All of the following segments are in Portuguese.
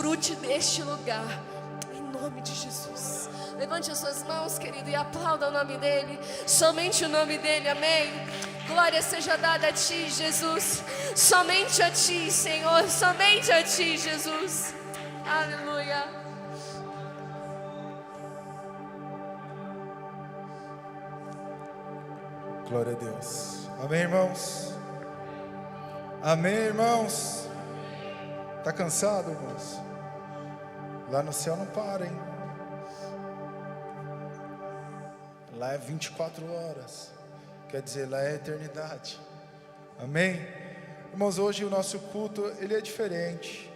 desfrute deste lugar, em nome de Jesus. Levante as suas mãos, querido, e aplauda o nome dEle, somente o nome dEle, amém. Glória seja dada a Ti, Jesus, somente a Ti, Senhor, somente a Ti, Jesus, aleluia. Glória a Deus. Amém, irmãos? Amém, irmãos? Tá cansado, irmãos? Lá no céu não para, hein? Lá é 24 horas. Quer dizer, lá é eternidade. Amém? Irmãos, hoje o nosso culto, ele é diferente.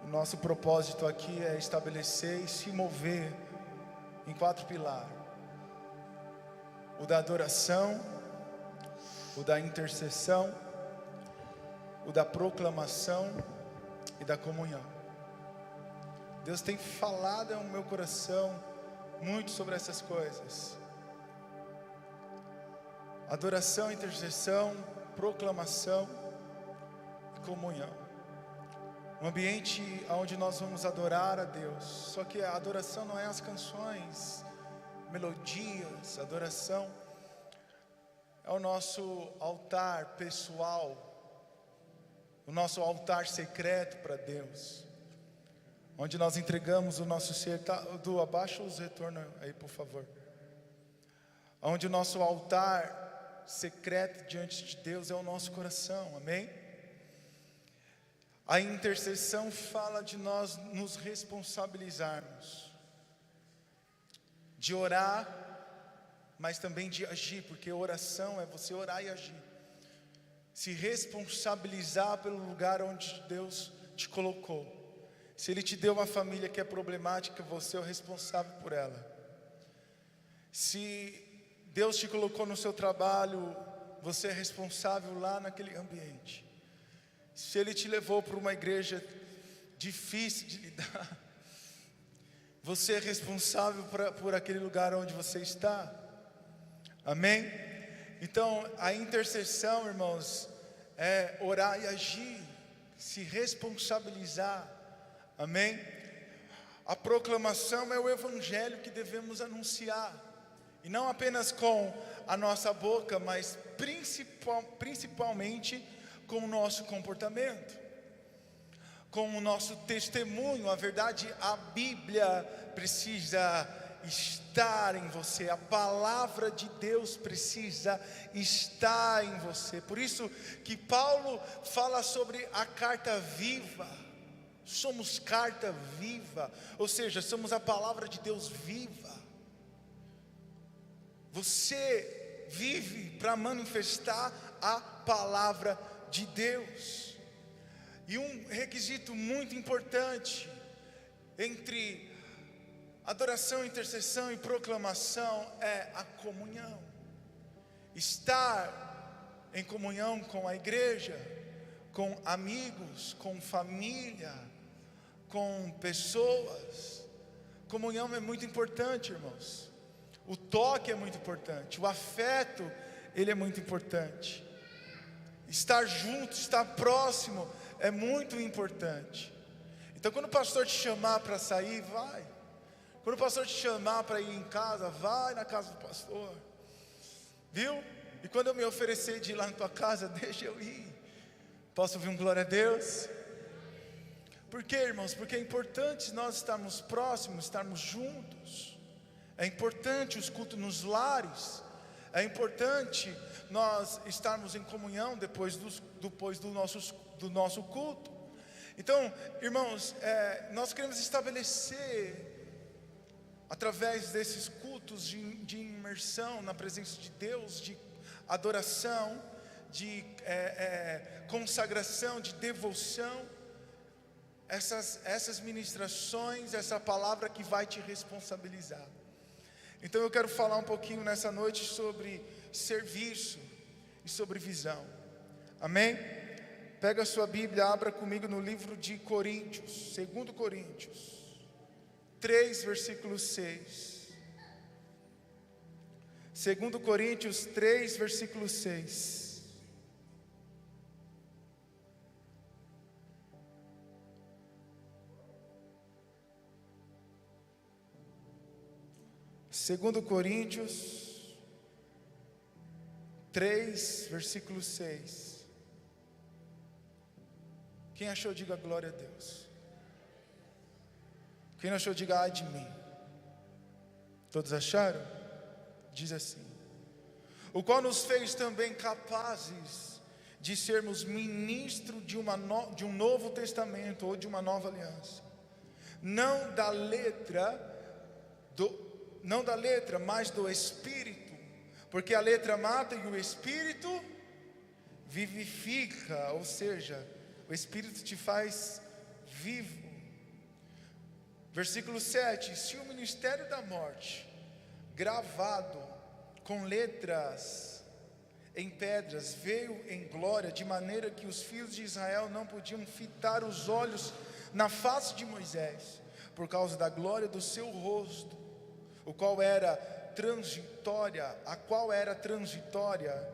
O nosso propósito aqui é estabelecer e se mover em 4 pilares. O da adoração, o da intercessão, o da proclamação e da comunhão. Deus tem falado ao meu coração muito sobre essas coisas. Adoração, intercessão, proclamação e comunhão. Um ambiente onde nós vamos adorar a Deus. Só que a adoração não é as canções, melodias. Adoração é o nosso altar pessoal, o nosso altar secreto para Deus, onde nós entregamos o nosso ser. Abaixa os retornos aí, por favor. Onde o nosso altar secreto diante de Deus é o nosso coração, amém? A intercessão fala de nós nos responsabilizarmos, de orar, mas também de agir, porque oração é você orar e agir. Se responsabilizar pelo lugar onde Deus te colocou. Se Ele te deu uma família que é problemática, você é o responsável por ela. Se Deus te colocou no seu trabalho, você é responsável lá naquele ambiente. Se Ele te levou para uma igreja difícil de lidar, você é responsável por aquele lugar onde você está. Amém? Então, a intercessão, irmãos, é orar e agir, se responsabilizar. Amém? A proclamação é o evangelho que devemos anunciar. E não apenas com a nossa boca, mas principalmente com o nosso comportamento, com o nosso testemunho. A verdade, a Bíblia precisa estar em você, a palavra de Deus precisa estar em você. Por isso que Paulo fala sobre a carta viva. Somos carta viva, ou seja, somos a palavra de Deus viva. Você vive para manifestar a palavra de Deus. E um requisito muito importante entre adoração, intercessão e proclamação é a comunhão. Estar em comunhão com a igreja, com amigos, com família, com pessoas. Comunhão é muito importante, irmãos. O toque é muito importante, o afeto, ele é muito importante. Estar junto, estar próximo é muito importante. Então, quando o pastor te chamar para sair, vai. Quando o pastor te chamar para ir em casa, vai na casa do pastor. Viu? E quando eu me oferecer de ir lá na tua casa, deixa eu ir. Posso ouvir um glória a Deus? Por quê, irmãos? Porque é importante nós estarmos próximos, estarmos juntos. É importante os cultos nos lares. É importante nós estarmos em comunhão depois do nosso culto. Então, irmãos, nós queremos estabelecer, através desses cultos de imersão na presença de Deus, de adoração, de consagração, de devoção, essas ministrações, essa palavra que vai te responsabilizar. Então eu quero falar um pouquinho nessa noite sobre serviço e sobre visão. Amém? Pega a sua Bíblia, abra comigo no livro de Coríntios, 2 Coríntios 3, versículo 6. 2 Coríntios 3, versículo 6. 2 Coríntios 3, versículo 6. Quem achou, diga glória a Deus. Quem não achou, diga ai de mim. Todos acharam? Diz assim: o qual nos fez também capazes de sermos ministros de um novo testamento, ou de uma nova aliança, não da letra, mas do Espírito, porque a letra mata e o Espírito vivifica, ou seja, o Espírito te faz vivo. Versículo 7: se o ministério da morte, gravado com letras em pedras, veio em glória, de maneira que os filhos de Israel não podiam fitar os olhos na face de Moisés, por causa da glória do seu rosto, a qual era transitória,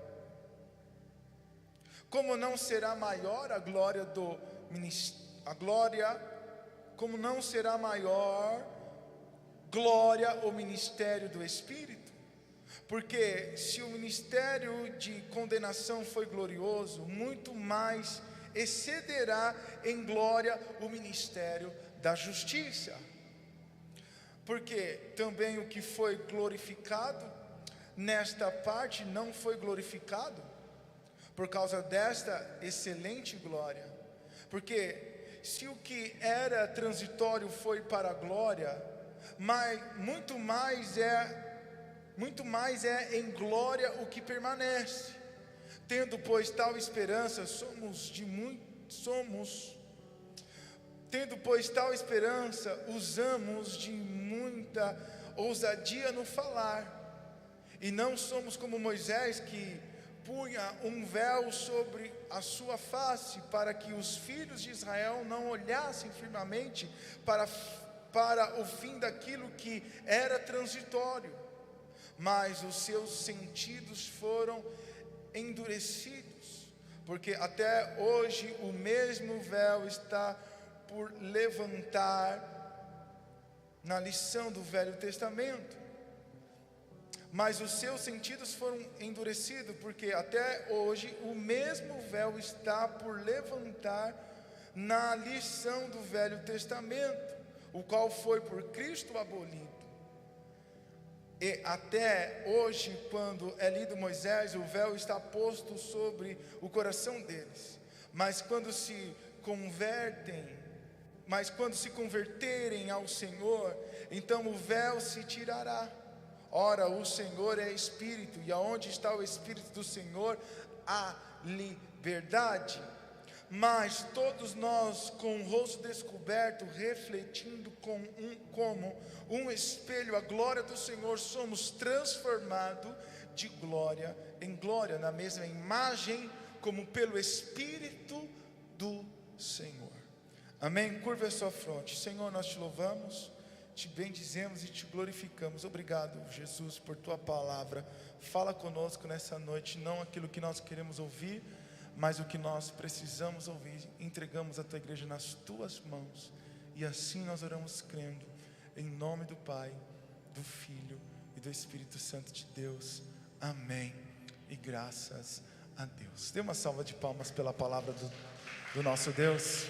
como não será maior como não será maior glória o ministério do Espírito? Porque se o ministério de condenação foi glorioso, muito mais excederá em glória o ministério da justiça. Porque também o que foi glorificado nesta parte não foi glorificado por causa desta excelente glória. Porque se o que era transitório foi para a glória, mas muito mais é em glória o que permanece. Tendo pois tal esperança, usamos de muita ousadia no falar, e não somos como Moisés, que punha um véu sobre a sua face, para que os filhos de Israel não olhassem firmemente para o fim daquilo que era transitório, mas os seus sentidos foram endurecidos, porque até hoje o mesmo véu está por levantar na lição do Velho Testamento. Mas os seus sentidos foram endurecidos, porque até hoje o mesmo véu está por levantar na lição do Velho Testamento, o qual foi por Cristo abolido. E até hoje, quando é lido Moisés, o véu está posto sobre o coração deles. Mas quando se converterem ao Senhor, então o véu se tirará. Ora, o Senhor é Espírito, e aonde está o Espírito do Senhor, há liberdade. Mas todos nós, com o rosto descoberto, refletindo como um espelho a glória do Senhor, somos transformados de glória em glória, na mesma imagem, como pelo Espírito do Senhor. Amém? Curva a sua fronte. Senhor, nós te louvamos, te bendizemos e te glorificamos. Obrigado, Jesus, por tua palavra. Fala conosco nessa noite, não aquilo que nós queremos ouvir, mas o que nós precisamos ouvir. Entregamos a tua igreja nas tuas mãos, e assim nós oramos crendo, em nome do Pai, do Filho e do Espírito Santo de Deus. Amém. E graças a Deus. Dê uma salva de palmas pela palavra do nosso Deus.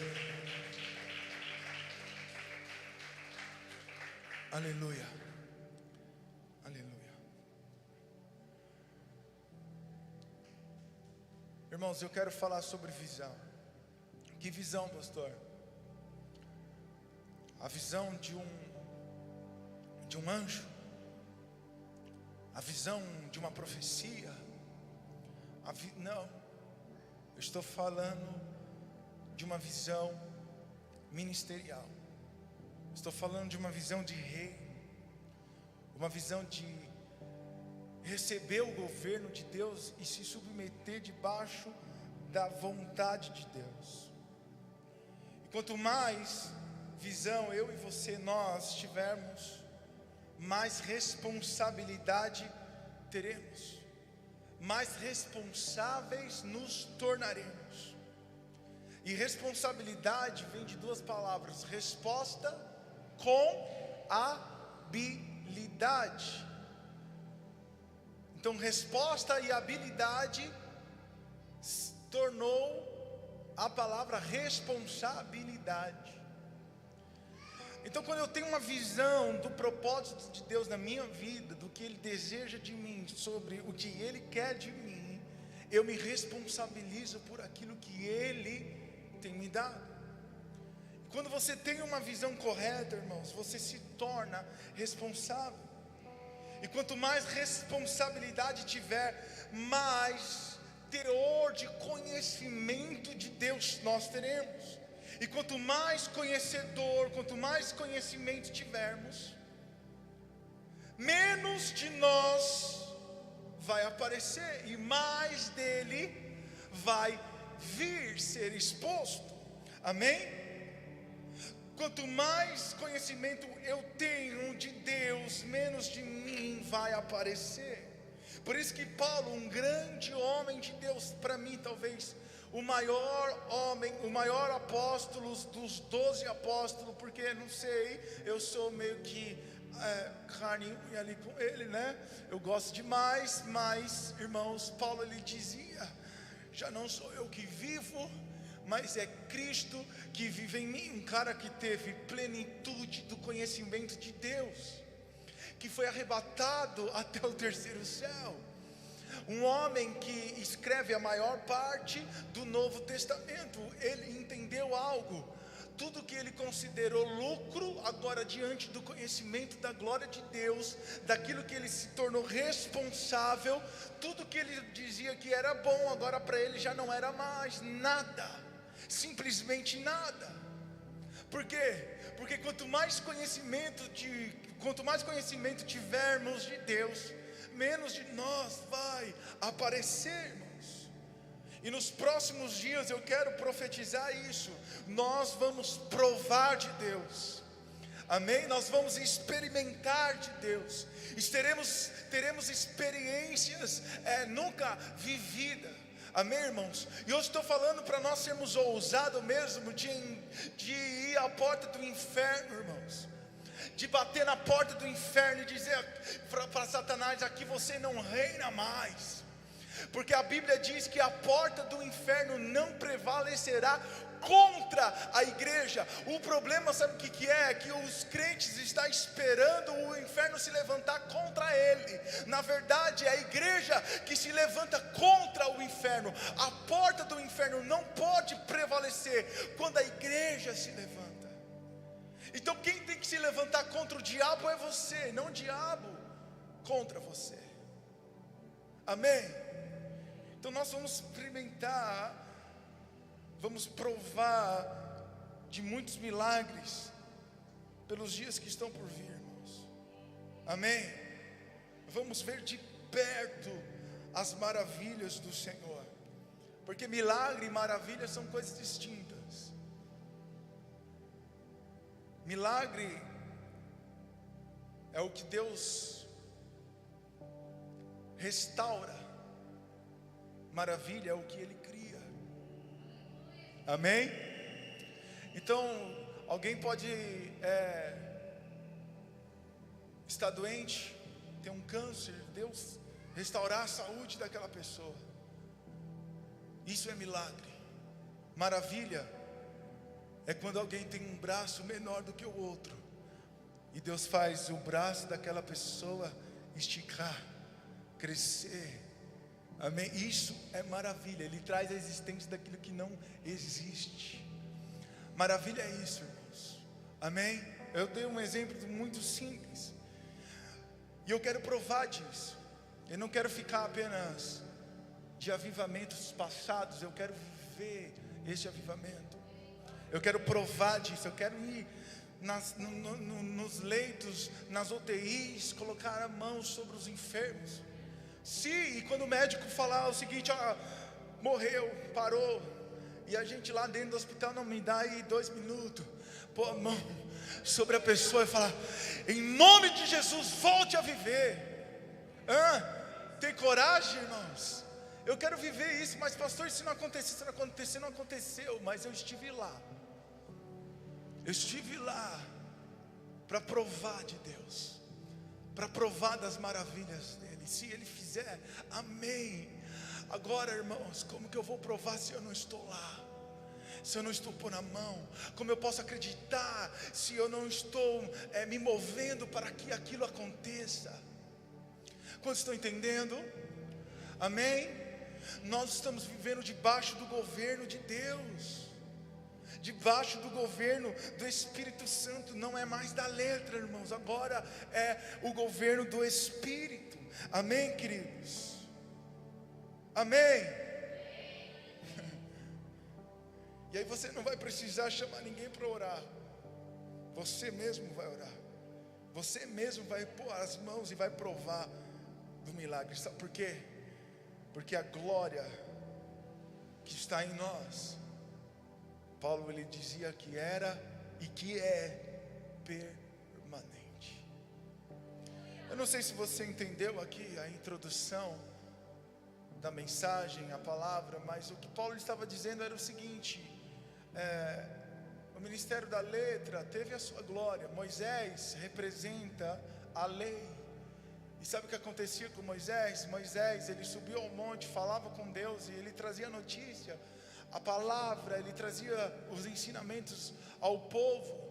Aleluia, aleluia. Irmãos, eu quero falar sobre visão. Que visão, pastor? A visão de um anjo, a visão de uma profecia. Não, eu estou falando de uma visão ministerial. Estou falando de uma visão de reino, uma visão de receber o governo de Deus e se submeter debaixo da vontade de Deus. E quanto mais visão eu e você, nós tivermos, mais responsabilidade teremos, mais responsáveis nos tornaremos. E responsabilidade vem de duas palavras: resposta com habilidade. Então resposta e habilidade tornou a palavra responsabilidade. Então quando eu tenho uma visão do propósito de Deus na minha vida, do que Ele deseja de mim, sobre o que Ele quer de mim, eu me responsabilizo por aquilo que Ele tem me dado. Quando você tem uma visão correta, irmãos, você se torna responsável. E quanto mais responsabilidade tiver, mais teor de conhecimento de Deus nós teremos. E quanto mais conhecedor, quanto mais conhecimento tivermos, menos de nós vai aparecer e mais dele vai vir ser exposto. Amém? Quanto mais conhecimento eu tenho de Deus, menos de mim vai aparecer. Por isso que Paulo, um grande homem de Deus, para mim talvez o maior homem, o maior apóstolo dos 12 apóstolos, porque não sei, eu sou meio que carne e ali com ele, né? Eu gosto demais, mas irmãos, Paulo ele dizia: já não sou eu que vivo, mas é Cristo que vive em mim. Um cara que teve plenitude do conhecimento de Deus, que foi arrebatado até o terceiro céu. Um homem que escreve a maior parte do Novo Testamento. Ele entendeu algo. Tudo que ele considerou lucro, agora diante do conhecimento da glória de Deus, daquilo que ele se tornou responsável, tudo que ele dizia que era bom, agora para ele já não era mais nada, simplesmente nada. Por quê? Porque quanto mais conhecimento tivermos de Deus, menos de nós vai aparecer, irmãos. E nos próximos dias eu quero profetizar isso. Nós vamos provar de Deus, amém? Nós vamos experimentar de Deus. Teremos experiências nunca vividas, amém, irmãos? E hoje estou falando para nós sermos ousados mesmo de ir à porta do inferno, irmãos, de bater na porta do inferno e dizer para Satanás: aqui você não reina mais. Porque a Bíblia diz que a porta do inferno não prevalecerá contra a igreja. O problema, sabe o que é? É que os crentes estão esperando o inferno se levantar contra ele. Na verdade é a igreja que se levanta contra o inferno. A porta do inferno não pode prevalecer quando a igreja se levanta. Então quem tem que se levantar contra o diabo é você, não o diabo contra você. Amém? Então nós vamos experimentar, vamos provar de muitos milagres pelos dias que estão por vir, irmãos. Amém? Vamos ver de perto as maravilhas do Senhor, porque milagre e maravilha são coisas distintas. Milagre é o que Deus restaura, maravilha é o que Ele cria. Amém? Então, alguém pode estar doente, ter um câncer, Deus restaurar a saúde daquela pessoa. Isso é milagre. Maravilha é quando alguém tem um braço menor do que o outro, e Deus faz o braço daquela pessoa esticar, crescer. Amém? Isso é maravilha. Ele traz a existência daquilo que não existe. Maravilha é isso, irmãos. Amém? Eu dei um exemplo muito simples, e eu quero provar disso. Eu não quero ficar apenas de avivamentos passados. Eu quero viver esse avivamento. Eu quero provar disso. Eu quero ir nos leitos, nas UTIs, colocar a mão sobre os enfermos. Sim, e quando o médico falar o seguinte: morreu, parou, e a gente lá dentro do hospital: não, me dá aí 2 minutos, pôr a mão sobre a pessoa e falar: em nome de Jesus, volte a viver. Tem coragem, irmãos? Eu quero viver isso. Mas pastor, se não acontecer, não aconteceu. Mas eu estive lá. Eu estive lá para provar de Deus, para provar das maravilhas dele. E se Ele fizer, amém. Agora, irmãos, como que eu vou provar se eu não estou lá? Se eu não estou pondo a mão? Como eu posso acreditar se eu não estou me movendo para que aquilo aconteça? Quantos estão entendendo? Amém? Nós estamos vivendo debaixo do governo de Deus, debaixo do governo do Espírito Santo. Não é mais da letra, irmãos, agora é o governo do Espírito. Amém, queridos? Amém? E aí você não vai precisar chamar ninguém para orar, você mesmo vai orar, você mesmo vai pôr as mãos e vai provar do milagre. Sabe por quê? Porque a glória que está em nós, Paulo ele dizia que era e que é permanente. Eu não sei se você entendeu aqui a introdução da mensagem, a palavra, mas o que Paulo estava dizendo era o seguinte: o ministério da letra teve a sua glória. Moisés representa a lei. E sabe o que acontecia com Moisés? Moisés, ele subia ao monte, falava com Deus, e ele trazia notícia, a palavra, ele trazia os ensinamentos ao povo.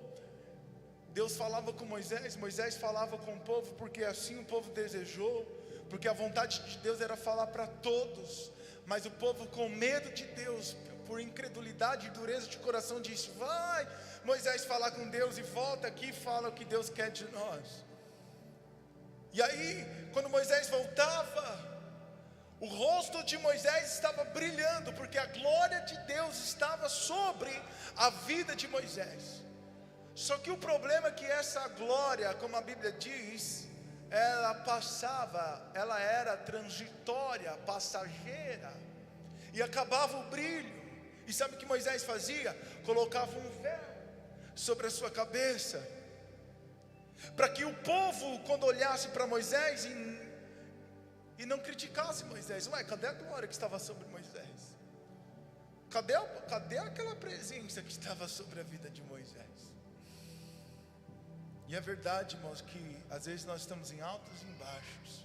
Deus falava com Moisés, Moisés falava com o povo, porque assim o povo desejou, porque a vontade de Deus era falar para todos, mas o povo, com medo de Deus, por incredulidade e dureza de coração, disse: vai Moisés falar com Deus e volta aqui e fala o que Deus quer de nós. E aí, quando Moisés voltava, o rosto de Moisés estava brilhando, porque a glória de Deus estava sobre a vida de Moisés. Só que o problema é que essa glória, como a Bíblia diz, ela passava, ela era transitória, passageira, e acabava o brilho. E sabe o que Moisés fazia? Colocava um véu sobre a sua cabeça, para que o povo, quando olhasse para Moisés e não criticasse Moisés: ué, cadê a glória que estava sobre Moisés? Cadê aquela presença que estava sobre a vida de Moisés? E é verdade, irmãos, que às vezes nós estamos em altos e em baixos,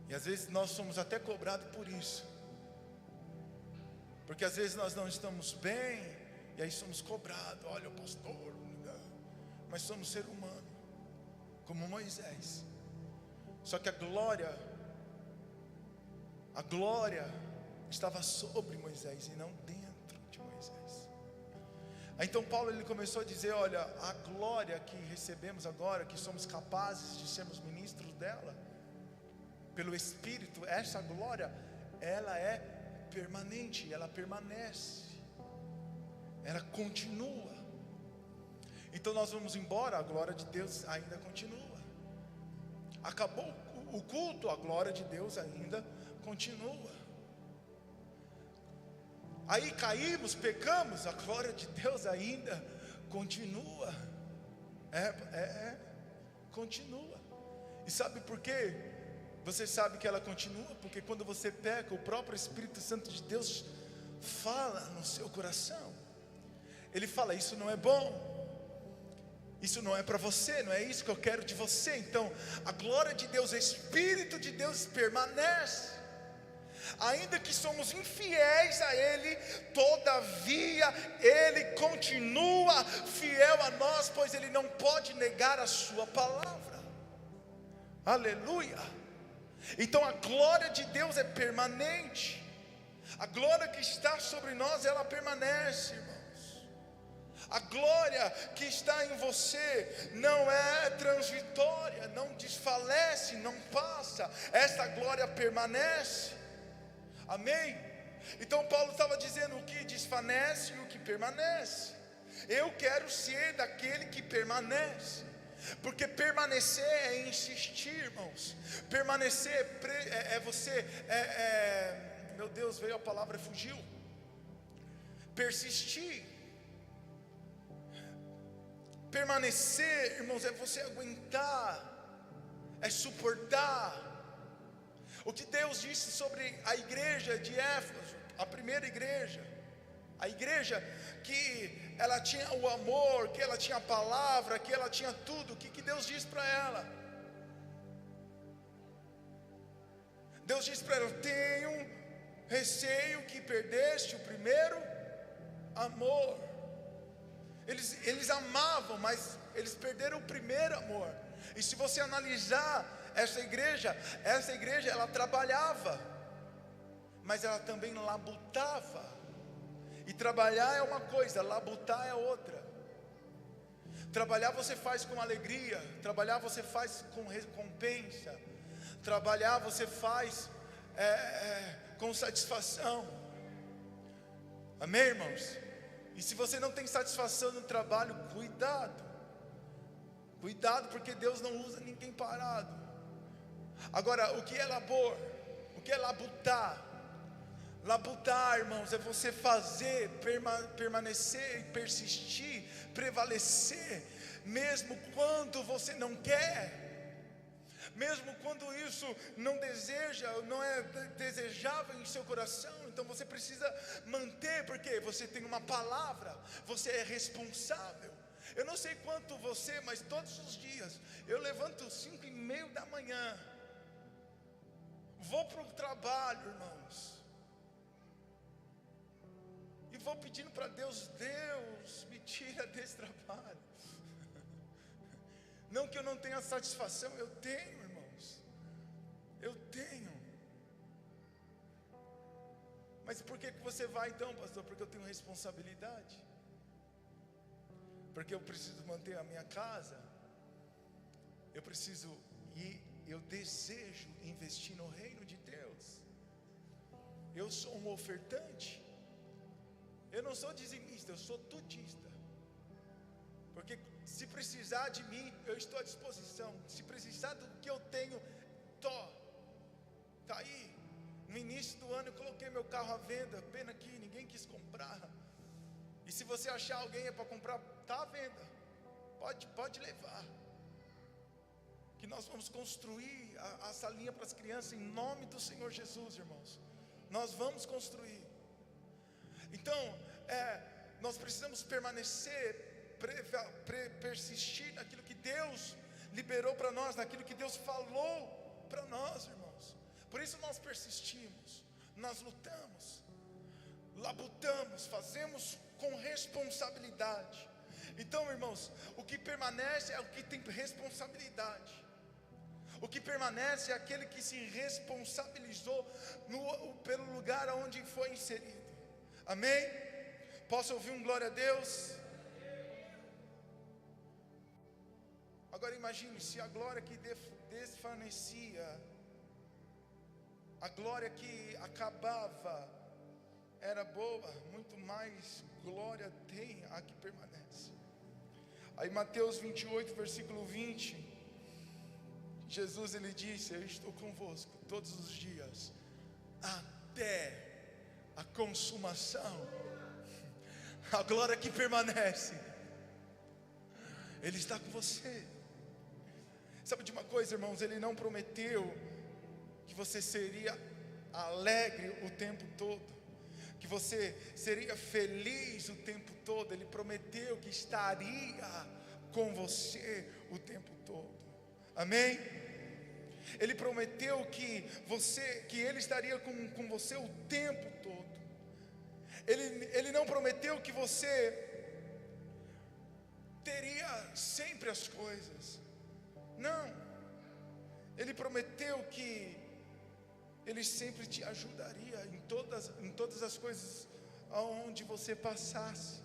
e às vezes nós somos até cobrados por isso, porque às vezes nós não estamos bem, e aí somos cobrados: olha o pastor, mas somos ser humano, como Moisés. Só que a glória estava sobre Moisés e não dentro de Moisés. Aí então Paulo ele começou a dizer: olha, a glória que recebemos agora, que somos capazes de sermos ministros dela, pelo Espírito, essa glória, ela é permanente, ela permanece, ela continua. Então nós vamos embora, a glória de Deus ainda continua. Acabou o culto, a glória de Deus ainda continua. Aí caímos, pecamos, a glória de Deus ainda continua. Continua. E sabe por quê? Você sabe que ela continua? Porque quando você peca, o próprio Espírito Santo de Deus fala no seu coração. Ele fala: isso não é bom, isso não é para você, não é isso que eu quero de você. Então a glória de Deus, o Espírito de Deus permanece. Ainda que somos infiéis a Ele, todavia Ele continua fiel a nós, pois Ele não pode negar a sua palavra. Aleluia. Então a glória de Deus é permanente. A glória que está sobre nós, ela permanece, irmãos. A glória que está em você não é transitória, não desfalece, não passa. Essa glória permanece. Amém? Então Paulo estava dizendo o que desfanece e o que permanece. Eu quero ser daquele que permanece, porque permanecer é insistir, irmãos. Permanecer é você, meu Deus, veio a palavra, fugiu. Persistir. Permanecer, irmãos, é você aguentar, é suportar. O que Deus disse sobre a igreja de Éfeso, a primeira igreja, a igreja que ela tinha o amor, que ela tinha a palavra, que ela tinha tudo. O que Deus disse para ela? Deus diz para ela: tenho receio que perdeste o primeiro amor. Eles amavam, mas eles perderam o primeiro amor. E se você analisar essa igreja ela trabalhava, mas ela também labutava. E trabalhar é uma coisa, labutar é outra. Trabalhar você faz com alegria, trabalhar você faz com recompensa, trabalhar você faz com satisfação. Amém, irmãos? E se você não tem satisfação no trabalho, cuidado, porque Deus não usa ninguém parado. Agora, o que é labor? O que é labutar? Labutar, irmãos, é você fazer, permanecer, persistir, prevalecer, mesmo quando você não quer, mesmo quando isso não é desejável em seu coração. Então você precisa manter, porque você tem uma palavra, você é responsável. Eu não sei quanto você, mas todos os dias eu levanto 5:30 da manhã, vou para o trabalho, irmãos, e vou pedindo para Deus: Deus, me tira desse trabalho. Não que eu não tenha satisfação, eu tenho, irmãos, eu tenho. Mas por que você vai então, pastor? Porque eu tenho responsabilidade, porque eu preciso manter a minha casa, eu preciso, e eu desejo investir no reino de Deus. Eu sou um ofertante, eu não sou dizimista, eu sou tudista. Porque se precisar de mim, eu estou à disposição. Se precisar do que eu tenho, está aí. No início do ano eu coloquei meu carro à venda, pena que ninguém quis comprar. E se você achar alguém para comprar, está à venda, pode levar. Que nós vamos construir a salinha para as crianças em nome do Senhor Jesus, irmãos. Nós vamos construir. Então, nós precisamos permanecer, persistir naquilo que Deus liberou para nós, naquilo que Deus falou para nós, irmãos. Por isso nós persistimos, nós lutamos, labutamos, fazemos com responsabilidade. Então, irmãos, o que permanece é o que tem responsabilidade. O que permanece é aquele que se responsabilizou pelo lugar onde foi inserido. Amém? Posso ouvir um glória a Deus? Agora imagine, se a glória que desvanecia, a glória que acabava era boa, muito mais glória tem a que permanece. Aí Mateus 28, versículo 20, Jesus ele disse: eu estou convosco todos os dias, até a consumação. A glória que permanece, Ele está com você. Sabe de uma coisa, irmãos? Ele não prometeu que você seria alegre o tempo todo, que você seria feliz o tempo todo. Ele prometeu que estaria com você o tempo todo. Amém? Ele prometeu que Ele estaria com você o tempo todo. Ele não prometeu que você teria sempre as coisas. Não. Ele prometeu que Ele sempre te ajudaria em todas as coisas aonde você passasse,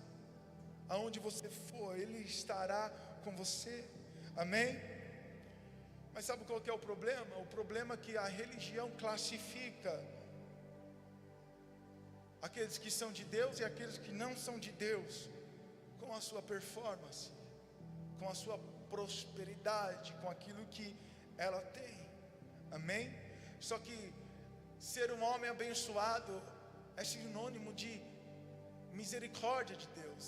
aonde você for, Ele estará com você. Amém? Mas sabe qual que é o problema? O problema é que a religião classifica aqueles que são de Deus e aqueles que não são de Deus, com a sua performance, com a sua prosperidade, com aquilo que ela tem. Amém? Só que ser um homem abençoado é sinônimo de misericórdia de Deus.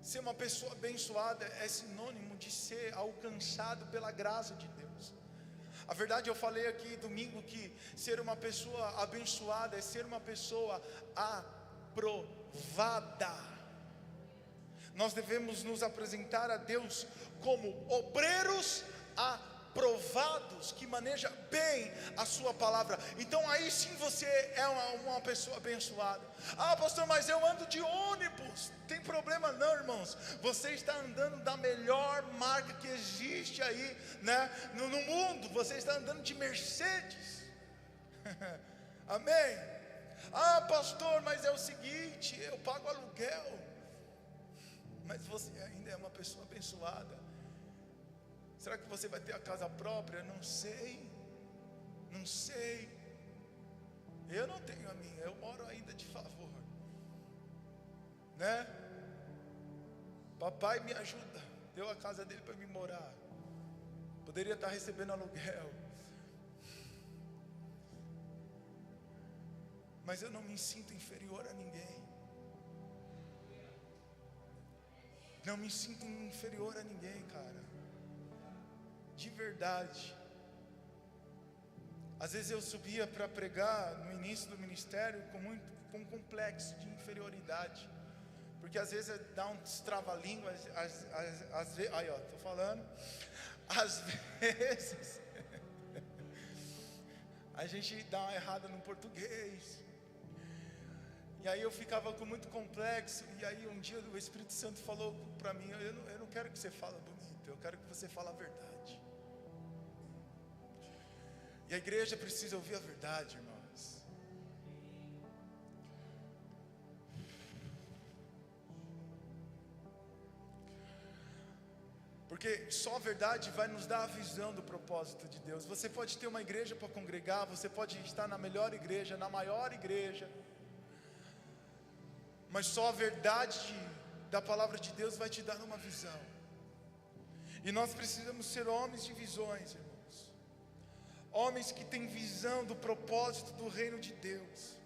Ser uma pessoa abençoada é sinônimo de ser alcançado pela graça de Deus. A verdade, eu falei aqui domingo que ser uma pessoa abençoada é ser uma pessoa aprovada. Nós devemos nos apresentar a Deus como obreiros aprovados, que maneja bem a sua palavra. Então aí sim você é uma pessoa abençoada. Ah, pastor, mas eu ando de ônibus. Tem problema não, irmãos. Você está andando da melhor marca que existe aí, né, no mundo. Você está andando de Mercedes. Amém? Ah, pastor, mas é o seguinte, eu pago aluguel. Mas você ainda é uma pessoa abençoada. Será que você vai ter a casa própria? Não sei. Não sei. Eu não tenho a minha, eu moro ainda de favor, né? Papai me ajuda, deu a casa dele para me morar. Poderia estar recebendo aluguel, mas eu não me sinto inferior a ninguém. Não me sinto inferior a ninguém, cara. De verdade. Às vezes eu subia para pregar no início do ministério com um complexo de inferioridade. Porque às vezes dá um trava-língua, às vezes, aí ó, estou falando. Às vezes a gente dá uma errada no português. E aí eu ficava com muito complexo. E aí um dia o Espírito Santo falou para mim: eu não quero que você fale bonito, eu quero que você fale a verdade. E a igreja precisa ouvir a verdade, irmãos. Porque só a verdade vai nos dar a visão do propósito de Deus. Você pode ter uma igreja para congregar, você pode estar na melhor igreja, na maior igreja, mas só a verdade da palavra de Deus vai te dar uma visão. E nós precisamos ser homens de visões, irmãos. Homens que têm visão do propósito do reino de Deus.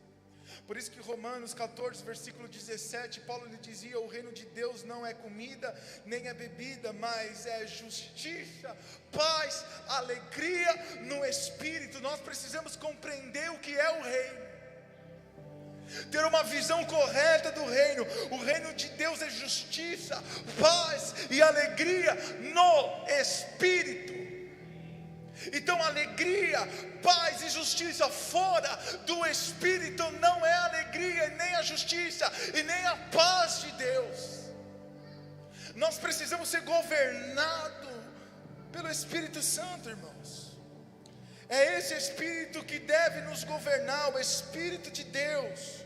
Por isso que Romanos 14, versículo 17, Paulo lhe dizia: o reino de Deus não é comida, nem é bebida, mas é justiça, paz, alegria no Espírito. Nós precisamos compreender o que é o reino, ter uma visão correta do reino. O reino de Deus é justiça, paz e alegria no Espírito. Então alegria, paz e justiça fora do Espírito não é alegria, nem a justiça e nem a paz de Deus. Nós precisamos ser governados pelo Espírito Santo, irmãos. É esse Espírito que deve nos governar, o Espírito de Deus.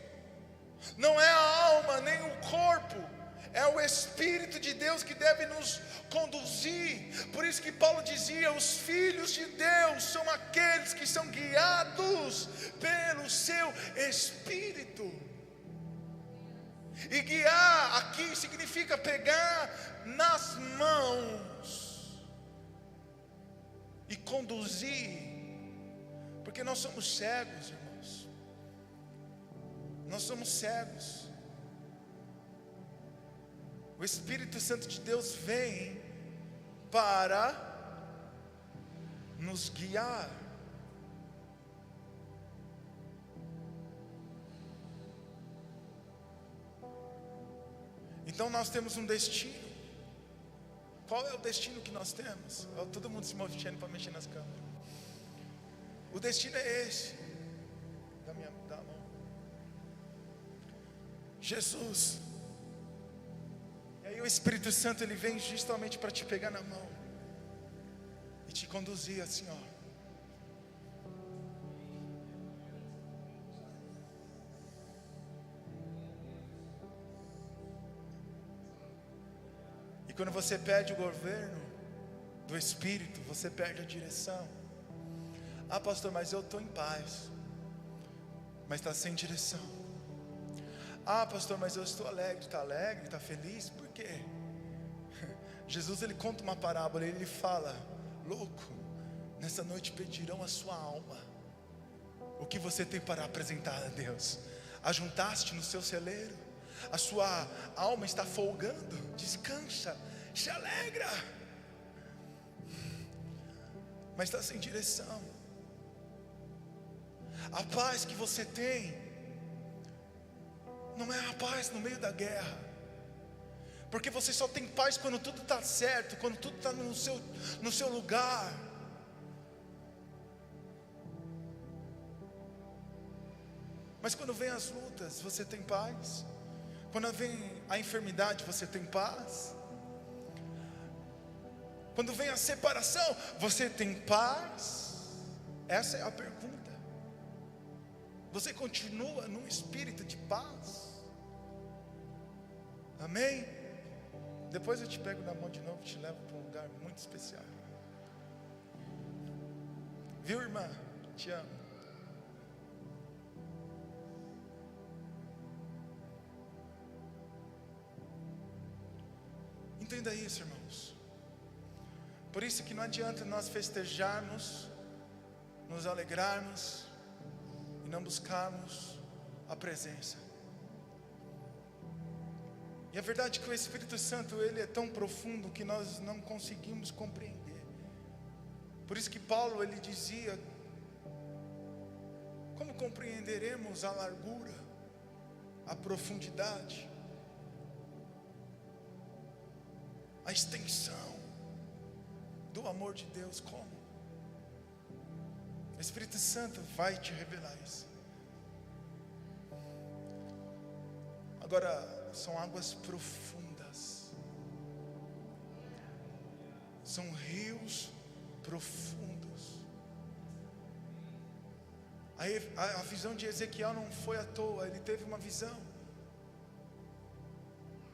Não é a alma nem o corpo, é o Espírito de Deus que deve nos conduzir. Por isso que Paulo dizia: os filhos de Deus são aqueles que são guiados pelo seu Espírito. E guiar aqui significa pegar nas mãos e conduzir, porque nós somos cegos, irmãos. Nós somos cegos. O Espírito Santo de Deus vem para nos guiar. Então nós temos um destino. Qual é o destino que nós temos? Todo mundo se movendo para mexer nas câmeras. O destino é esse. Dá a mão. Jesus. E aí o Espírito Santo, ele vem justamente para te pegar na mão e te conduzir assim, ó. E quando você perde o governo do Espírito, você perde a direção. Ah, pastor, mas eu estou em paz, mas está sem direção. Ah, pastor, mas eu estou alegre, está feliz, por quê? Jesus, ele conta uma parábola, ele fala: louco, nessa noite pedirão a sua alma. O que você tem para apresentar a Deus? Ajuntaste no seu celeiro, a sua alma está folgando, descansa, se alegra, mas está sem direção. A paz que você tem não é a paz no meio da guerra, porque você só tem paz quando tudo está certo, quando tudo está no seu lugar. Mas quando vem as lutas, você tem paz? Quando vem a enfermidade, você tem paz? Quando vem a separação, você tem paz? Essa é a pergunta. Você continua num espírito de paz? Amém? Depois eu te pego na mão de novo e te levo para um lugar muito especial. Viu, irmã? Te amo. Entenda isso, irmãos. Por isso que não adianta nós festejarmos, nos alegrarmos e não buscarmos a presença. E a verdade é que o Espírito Santo, ele é tão profundo que nós não conseguimos compreender. Por isso que Paulo, ele dizia: como compreenderemos a largura, a profundidade, a extensão do amor de Deus? Como? O Espírito Santo vai te revelar isso. Agora, são águas profundas, são rios profundos. A visão de Ezequiel não foi à toa, ele teve uma visão.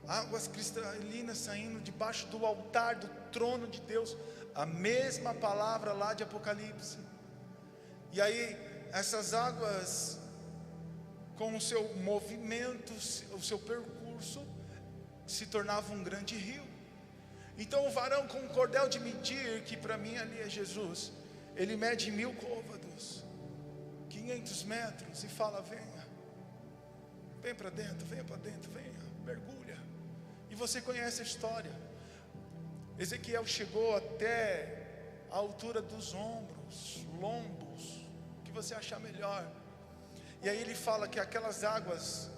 Águas cristalinas saindo debaixo do altar do trono de Deus, a mesma palavra lá de Apocalipse. E aí essas águas, com o seu movimento, o seu percurso, se tornavam um grande rio. Então o varão com o cordel de medir, que para mim ali é Jesus, ele mede 1000 côvados, 500 metros, e fala: venha, vem para dentro, venha para dentro, venha, mergulha. E você conhece a história. Ezequiel chegou até a altura dos ombros, lombos, o que você achar melhor. E aí ele fala que aquelas águas,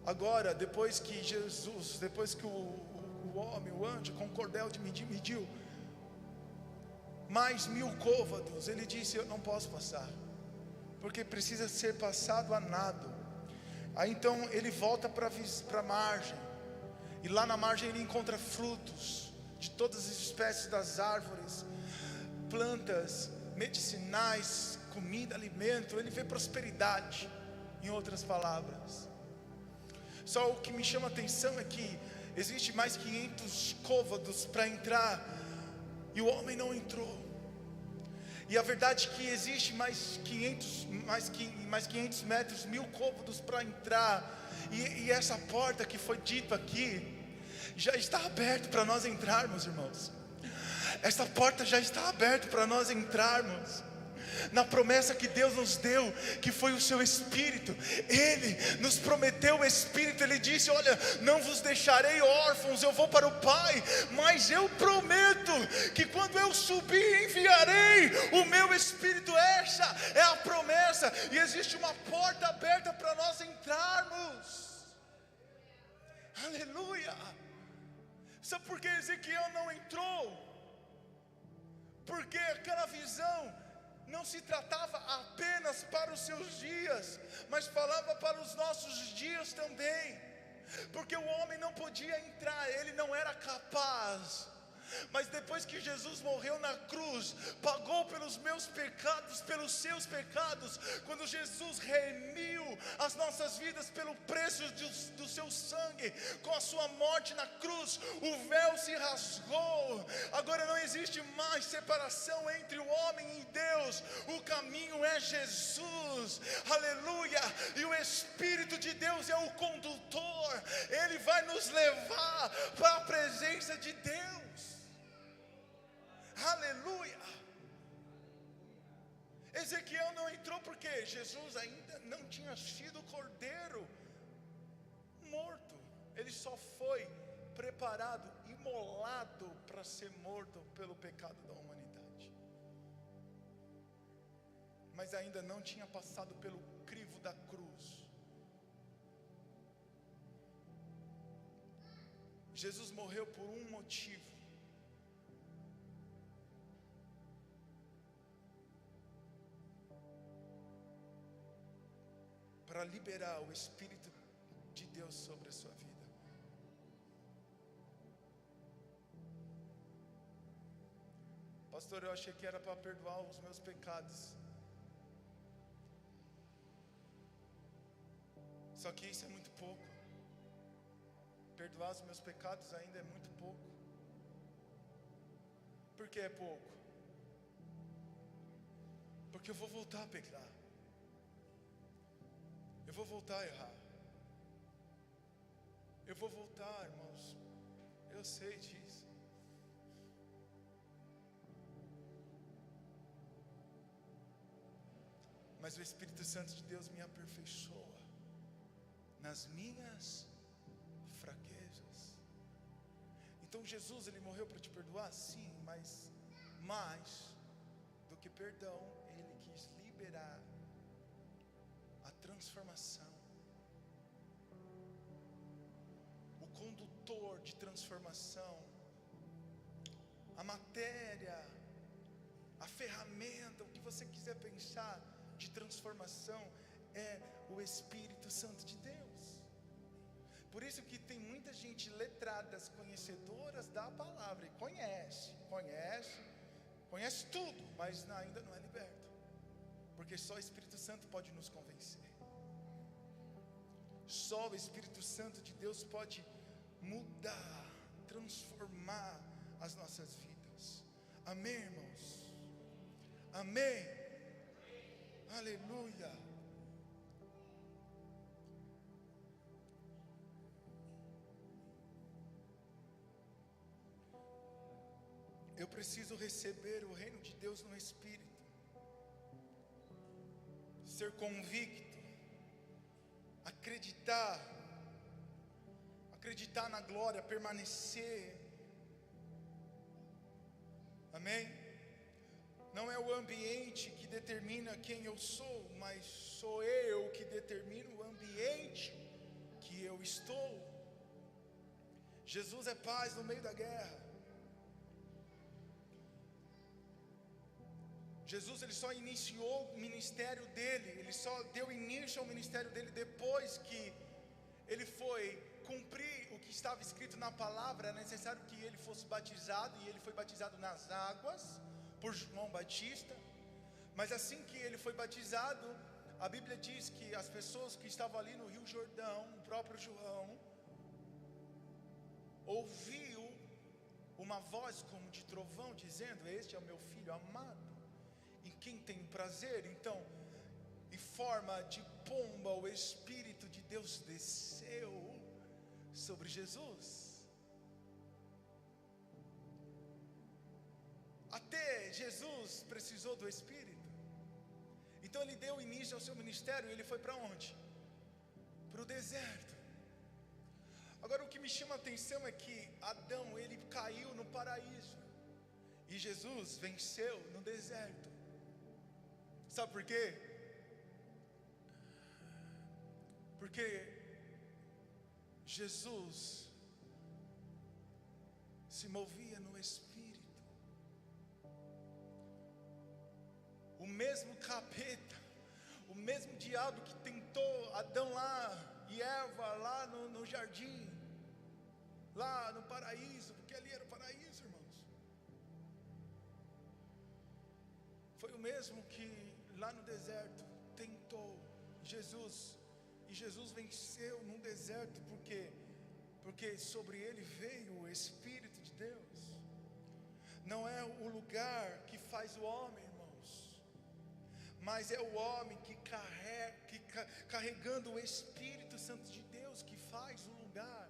agora, depois que Jesus, depois que o homem, o anjo, com o cordel de medir, mediu mais 1000 côvados, ele disse: eu não posso passar, porque precisa ser passado a nado. Aí então ele volta para a margem, e lá na margem ele encontra frutos de todas as espécies das árvores, plantas medicinais, comida, alimento. Ele vê prosperidade, em outras palavras. Só o que me chama a atenção é que existe mais 500 côvados para entrar, e o homem não entrou. E a verdade é que existe mais 500 metros, 1000 côvados para entrar. E essa porta que foi dito aqui, já está aberta para nós entrarmos, irmãos. Essa porta já está aberta para nós entrarmos. Na promessa que Deus nos deu, que foi o seu Espírito. Ele nos prometeu o Espírito. Ele disse: olha, não vos deixarei órfãos, eu vou para o Pai, mas eu prometo que quando eu subir, enviarei o meu Espírito. Essa é a promessa, e existe uma porta aberta para nós entrarmos. Aleluia. Sabe por que Ezequiel não entrou? Porque aquela visão não se tratava apenas para os seus dias, mas falava para os nossos dias também. Porque o homem não podia entrar, ele não era capaz. Mas depois que Jesus morreu na cruz, pagou pelos meus pecados, pelos seus pecados, quando Jesus remiu as nossas vidas pelo preço do seu sangue, com a sua morte na cruz, o véu se rasgou. Agora não existe mais separação entre o homem e Deus, o caminho é Jesus. Aleluia. E o Espírito de Deus é o condutor, ele vai nos levar para a presença de Deus. Aleluia. Ezequiel não entrou porque Jesus ainda não tinha sido cordeiro morto. Ele só foi preparado, imolado para ser morto pelo pecado da humanidade. Mas ainda não tinha passado pelo crivo da cruz. Jesus morreu por um motivo: para para liberar o Espírito de Deus sobre a sua vida. Pastor, eu achei que era para perdoar os meus pecados. Só que isso é muito pouco. Perdoar os meus pecados ainda é muito pouco. Por que é pouco? Porque eu vou voltar a pecar. Eu vou voltar a errar. Eu vou voltar, irmãos. Eu sei disso. Mas o Espírito Santo de Deus me aperfeiçoa nas minhas fraquezas. Então Jesus, Ele morreu para te perdoar? Sim, mas mais do que perdão, Ele quis liberar a transformação, o condutor de transformação, a matéria, a ferramenta, o que você quiser pensar de transformação, é o Espírito Santo de Deus. Por isso que tem muita gente letradas, conhecedoras da palavra, e conhece tudo, mas ainda não é liberto, porque só o Espírito Santo pode nos convencer. Só o Espírito Santo de Deus pode mudar, transformar as nossas vidas. Amém, irmãos? Amém? Aleluia. Eu preciso receber o reino de Deus no Espírito, ser convicto, acreditar na glória, permanecer. Amém? Não é o ambiente que determina quem eu sou, mas sou eu que determino o ambiente que eu estou. Jesus é paz no meio da guerra. Jesus, Ele só iniciou o ministério dele, Ele só deu início ao ministério dele depois que Ele foi cumprir o que estava escrito na palavra. É necessário que Ele fosse batizado, e Ele foi batizado nas águas por João Batista. Mas assim que Ele foi batizado, a Bíblia diz que as pessoas que estavam ali no Rio Jordão, o próprio João, ouviu uma voz como de trovão dizendo: este é o meu filho amado, em quem tenho prazer. Então, em forma de pomba, o Espírito de Deus desceu sobre Jesus. Até Jesus precisou do Espírito. Então Ele deu início ao seu ministério, e Ele foi para onde? Para o deserto. Agora, o que me chama a atenção é que Adão, ele caiu no paraíso, e Jesus venceu no deserto. Sabe por quê? Porque Jesus se movia no Espírito. O mesmo capeta, o mesmo diabo que tentou Adão lá e Eva lá no jardim, lá no paraíso, porque ali era o paraíso, irmãos. Foi o mesmo que lá no deserto tentou Jesus, e Jesus venceu no deserto. Por quê? Porque sobre ele veio o Espírito de Deus. Não é o lugar que faz o homem, irmãos, mas é o homem que carregando o Espírito Santo de Deus que faz o lugar.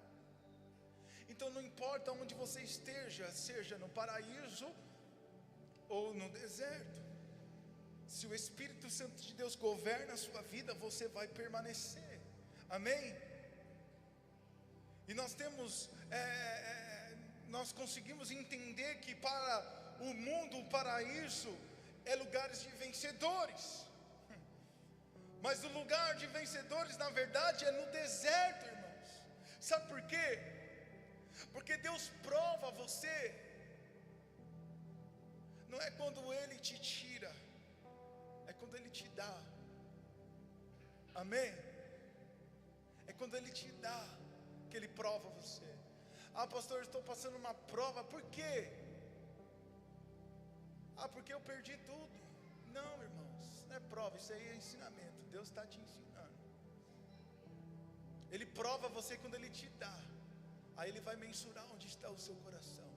Então não importa onde você esteja, seja no paraíso ou no deserto, se o Espírito Santo de Deus governa a sua vida, você vai permanecer. Amém? E nós conseguimos entender que para o mundo, o paraíso é lugares de vencedores, mas o lugar de vencedores na verdade é no deserto, irmãos. Sabe por quê? Porque Deus prova você, não é quando Ele te tira, é quando Ele te dá. Amém? quando Ele te dá, que Ele prova você. Ah, pastor, eu estou passando uma prova, por quê? Ah, porque eu perdi tudo. Não, irmãos, não é prova, isso aí é ensinamento. Deus está te ensinando. Ele prova você quando Ele te dá. Aí Ele vai mensurar onde está o seu coração.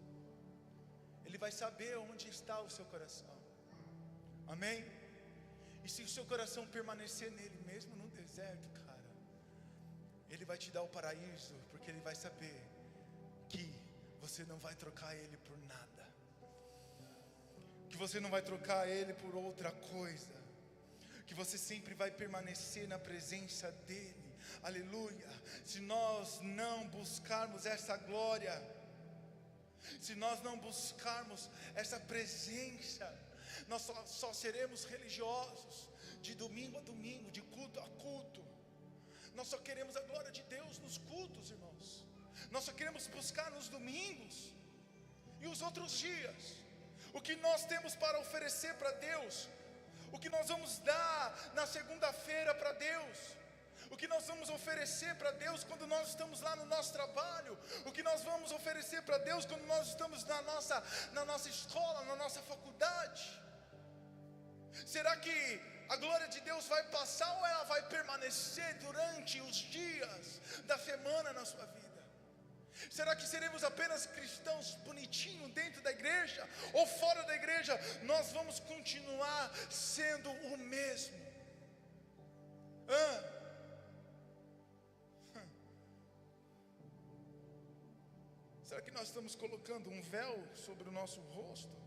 Ele vai saber onde está o seu coração. Amém? E se o seu coração permanecer nele, mesmo no deserto, cara, Ele vai te dar o paraíso, porque Ele vai saber que você não vai trocar Ele por nada, que você não vai trocar Ele por outra coisa, que você sempre vai permanecer na presença dEle. Aleluia. Se nós não buscarmos essa glória, se nós não buscarmos essa presença, nós só seremos religiosos de domingo a domingo, de culto a culto. Nós só queremos a glória de Deus nos cultos, irmãos. Nós só queremos buscar nos domingos. E os outros dias, o que nós temos para oferecer para Deus, o que nós vamos dar na segunda-feira para Deus, o que nós vamos oferecer para Deus quando nós estamos lá no nosso trabalho, o que nós vamos oferecer para Deus quando nós estamos na nossa escola, na nossa faculdade. Será que a glória de Deus vai passar ou ela vai permanecer durante os dias da semana na sua vida? Será que seremos apenas cristãos bonitinhos dentro da igreja, ou fora da igreja nós vamos continuar sendo o mesmo? Será que nós estamos colocando um véu sobre o nosso rosto?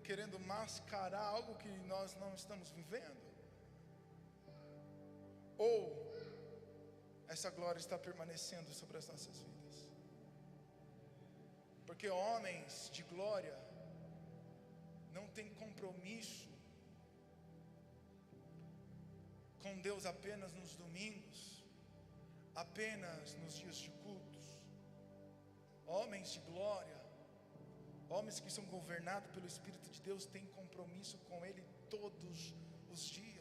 Querendo mascarar algo que nós não estamos vivendo? Ou essa glória está permanecendo sobre as nossas vidas? Porque homens de glória não têm compromisso com Deus apenas nos domingos, apenas nos dias de cultos. Homens de glória, homens que são governados pelo Espírito de Deus, têm compromisso com Ele todos os dias.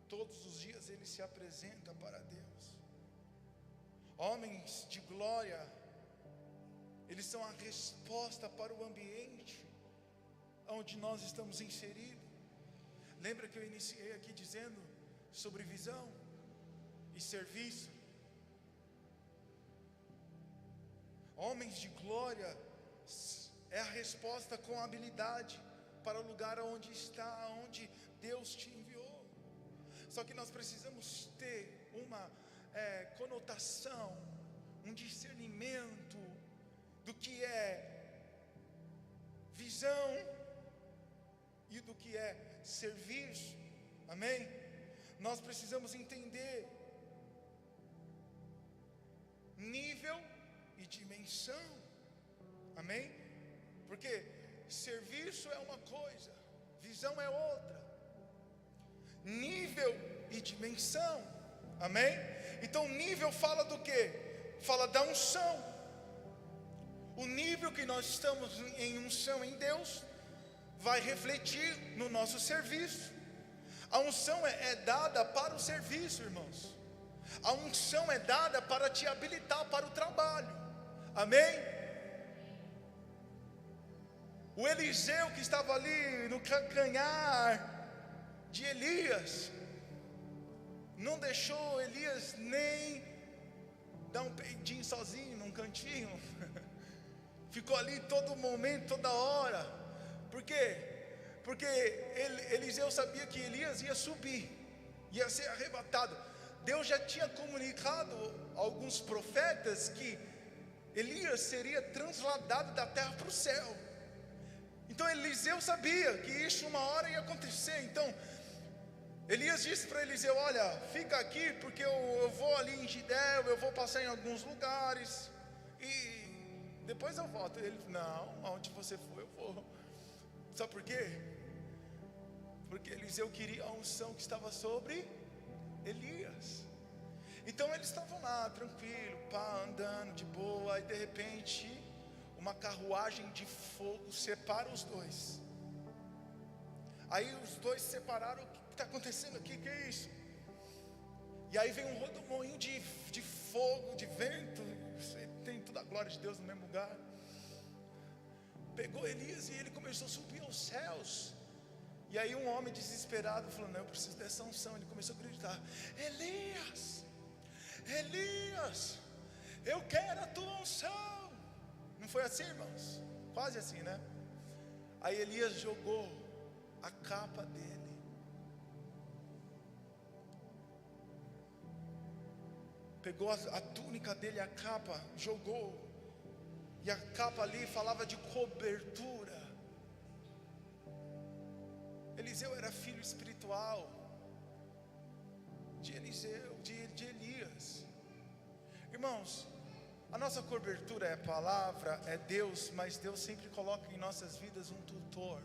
Todos os dias Ele se apresenta para Deus. Homens de glória, eles são a resposta para o ambiente onde nós estamos inseridos. Lembra que eu iniciei aqui dizendo sobre visão e serviço? Homens de glória é a resposta com habilidade para o lugar onde está, onde Deus te enviou. Só que nós precisamos ter uma conotação, um discernimento do que é visão e do que é serviço. Amém? Nós precisamos entender nível e dimensão. Amém? Porque serviço é uma coisa, visão é outra. Nível e dimensão. Amém? Então nível fala do quê? Fala da unção. O nível que nós estamos em unção em Deus vai refletir no nosso serviço. A unção é dada para o serviço, irmãos. A unção é dada para te habilitar para o trabalho. Amém? O Eliseu que estava ali no calcanhar de Elias, não deixou Elias nem dar um peidinho sozinho num cantinho. Ficou ali todo momento, toda hora. Por quê? Porque Eliseu sabia que Elias ia subir, ia ser arrebatado. Deus já tinha comunicado a alguns profetas que Elias seria transladado da terra para o céu. Então Eliseu sabia que isso uma hora ia acontecer. Então Elias disse para Eliseu: olha, fica aqui porque eu vou ali em Gidel, eu vou passar em alguns lugares e depois eu volto. Ele: não, aonde você for eu vou. Sabe por quê? Porque Eliseu queria a unção que estava sobre Elias. Então eles estavam lá, tranquilo, andando de boa. E de repente, uma carruagem de fogo separa os dois. Aí os dois separaram, que está acontecendo aqui? Que é isso? E aí vem um rodomoinho de fogo, de vento. Tem toda a glória de Deus no mesmo lugar. Pegou Elias e ele começou a subir aos céus. E aí um homem desesperado falou: não, eu preciso dessa unção. Ele começou a gritar: Elias, Elias, eu quero a tua unção. Não foi assim, irmãos? Quase assim, né? Aí Elias jogou a capa dele. Pegou a túnica dele, a capa, jogou. E a capa ali falava de cobertura. Eliseu era filho espiritual de Eliseu, de Elias. Irmãos, a nossa cobertura é a palavra, é Deus, mas Deus sempre coloca em nossas vidas um tutor.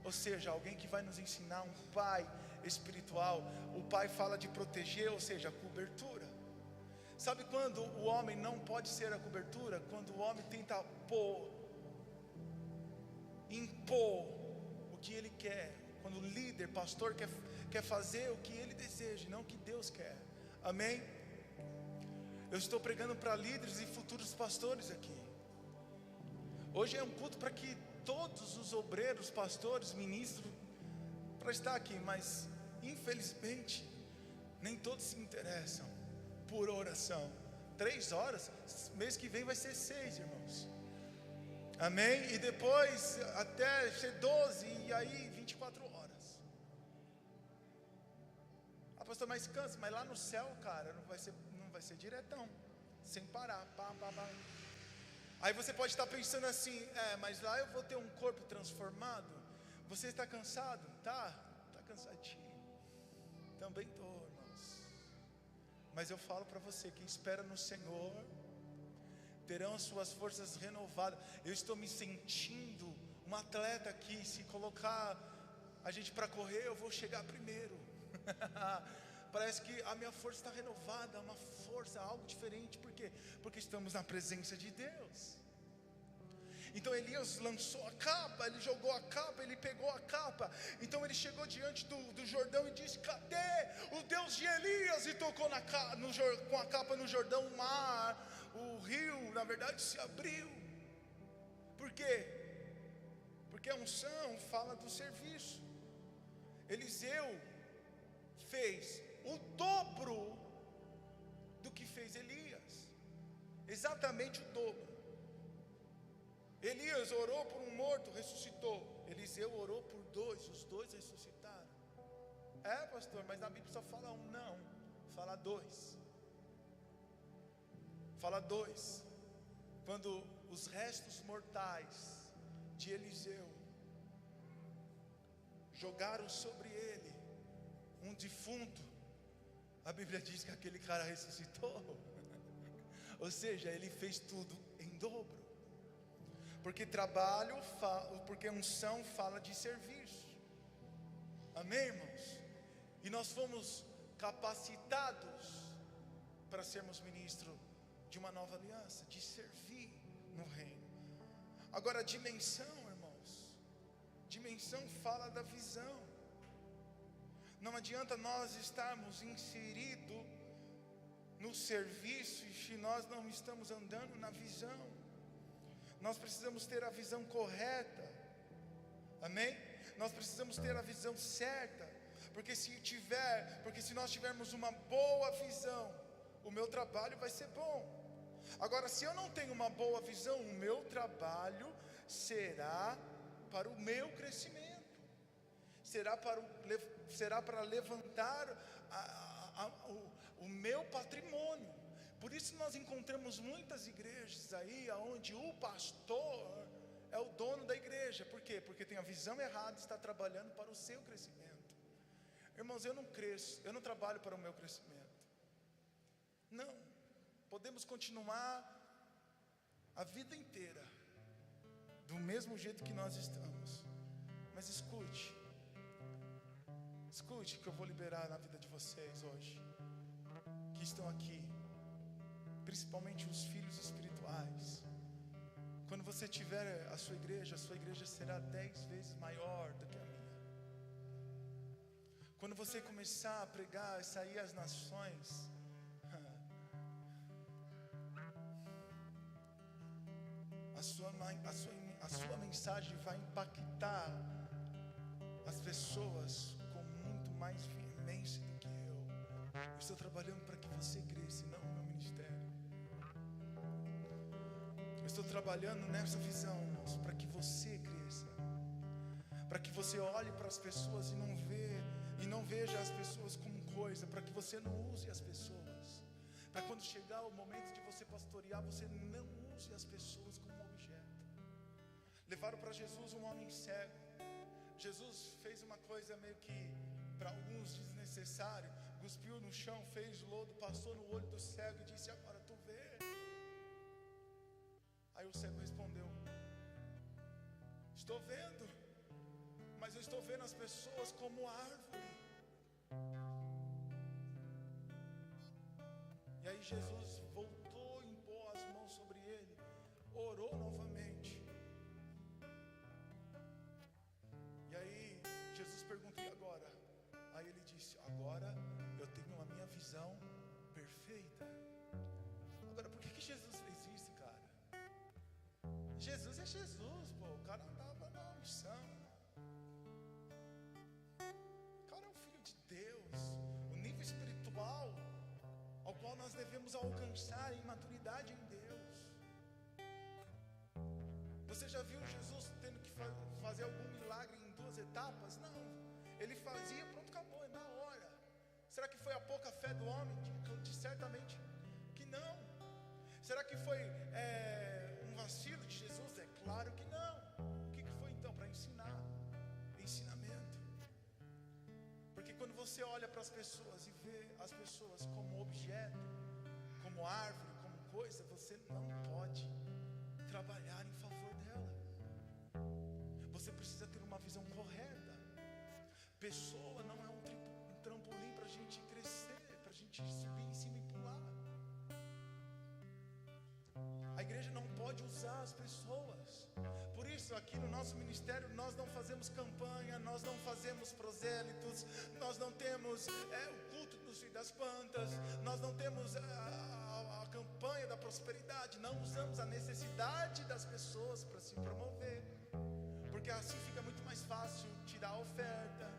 Ou seja, alguém que vai nos ensinar, um pai espiritual. O pai fala de proteger, ou seja, a cobertura. Sabe quando o homem não pode ser a cobertura? Quando o homem tenta impor o que ele quer. Quando o líder, pastor quer fazer o que ele deseja, não o que Deus quer. Amém? Eu estou pregando para líderes e futuros pastores aqui. Hoje é um culto para que todos os obreiros, pastores, ministros, para estar aqui, mas infelizmente nem todos se interessam por oração. 3 horas, mês que vem vai ser 6, irmãos. Amém? E depois até ser 12, e aí 24 horas. Ah, pastor, mas cansa. Mas lá no céu, cara, não vai ser diretão, sem parar, pá. Aí você pode estar pensando assim: mas lá eu vou ter um corpo transformado. Você está cansado? Tá cansadinho. Também estou, irmãos. Mas eu falo para você: quem espera no Senhor terão as suas forças renovadas. Eu estou me sentindo um atleta aqui. Se colocar a gente para correr, eu vou chegar primeiro. Parece que a minha força está renovada, uma força, algo diferente. Por quê? Porque estamos na presença de Deus. Então Elias lançou a capa, ele jogou a capa, ele pegou a capa. Então ele chegou diante do Jordão e disse: cadê o Deus de Elias? E tocou com a capa no Jordão, o mar, o rio, na verdade se abriu. Por quê? Porque a unção fala do serviço. Eliseu fez o dobro do que fez Elias, exatamente o dobro. Elias orou por um morto, ressuscitou. Eliseu orou por 2, os 2 ressuscitaram. Pastor, mas na Bíblia só fala 1. Não, fala 2. Fala 2. Quando os restos mortais de Eliseu jogaram sobre ele um defunto, a Bíblia diz que aquele cara ressuscitou. Ou seja, ele fez tudo em dobro. Porque porque unção fala de serviço. Amém, irmãos? E nós fomos capacitados para sermos ministros de uma nova aliança, de servir no reino. Agora, a dimensão, irmãos, dimensão fala da visão. Não adianta nós estarmos inseridos no serviço se nós não estamos andando na visão. Nós precisamos ter a visão correta. Amém? Nós precisamos ter a visão certa. Porque se nós tivermos uma boa visão, o meu trabalho vai ser bom. Agora, se eu não tenho uma boa visão, o meu trabalho será para o meu crescimento. Será para levantar o meu patrimônio. Por isso nós encontramos muitas igrejas aí onde o pastor é o dono da igreja. Por quê? Porque tem a visão errada e está trabalhando para o seu crescimento. Irmãos, eu não cresço, eu não trabalho para o meu crescimento. Não, podemos continuar a vida inteira do mesmo jeito que nós estamos. Mas escute que eu vou liberar na vida de vocês hoje, que estão aqui, principalmente os filhos espirituais. Quando você tiver a sua igreja será 10 vezes maior do que a minha. Quando você começar a pregar e sair às nações, a sua mensagem vai impactar as pessoas com muito mais veemência do que eu. Eu estou trabalhando para que você cresça, não no meu ministério. Eu estou trabalhando nessa visão, irmãos, para que você cresça, para que você olhe para as pessoas e não veja as pessoas como coisa, para que você não use as pessoas, para quando chegar o momento de você pastorear, você não use as pessoas como objeto. Levaram para Jesus um homem cego. Jesus fez uma coisa meio que para alguns desnecessária, cuspiu no chão, fez lodo, passou no olho do cego e disse: agora tu vê. Aí o cego respondeu: estou vendo, mas eu estou vendo as pessoas como árvore. E aí Jesus voltou, impôs as mãos sobre ele, orou novamente. E aí Jesus perguntou: e agora? Aí ele disse: agora eu tenho a minha visão perfeita. Agora, por que Jesus fez isso, cara? Jesus é Jesus, pô. O cara andava na missão. O cara é um filho de Deus. O nível espiritual ao qual nós devemos alcançar em maturidade em Deus. Você já viu Jesus tendo que fazer algum milagre em 2 etapas? Não. Ele fazia, pronto, acabou, é na hora. Será que foi a pouca fé do homem? Certamente que não. Será que foi um vacilo de Jesus? É claro que não. O que foi então? Para ensinar. Ensinamento. Porque quando você olha para as pessoas e vê as pessoas como objeto, como árvore, como coisa, você não pode trabalhar em favor dela. Você precisa ter uma visão correta. Pessoa não é um trampolim para a gente crescer, para a gente subir em cima e pular. A igreja não pode usar as pessoas. Por isso aqui no nosso ministério nós não fazemos campanha, nós não fazemos prosélitos, nós não temos o culto dos filhos das plantas, nós não temos a campanha da prosperidade. Não usamos a necessidade das pessoas para se promover, porque assim fica muito mais fácil tirar a oferta,